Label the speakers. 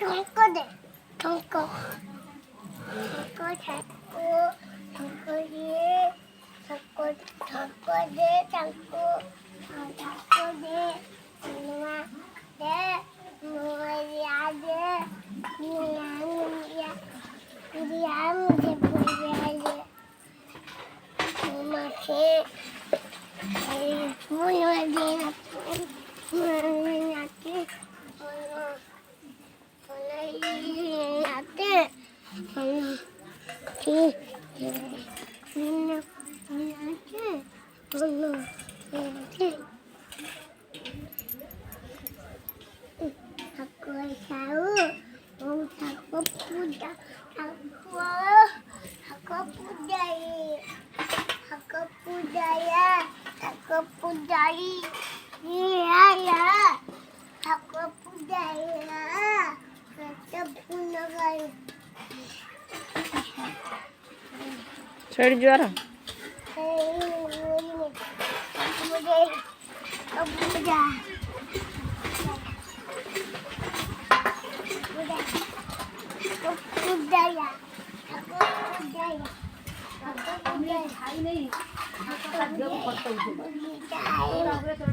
Speaker 1: tonko deh, tonko satu, tonko deh, tonko deh, tonko deh, lima deh, mulia deh, mulia deh, masih, mulia deh, aku tahu, aku punya, aku pudai, iya ya, aku pudai lah, kita punya kali.
Speaker 2: Sir juara.
Speaker 1: Aku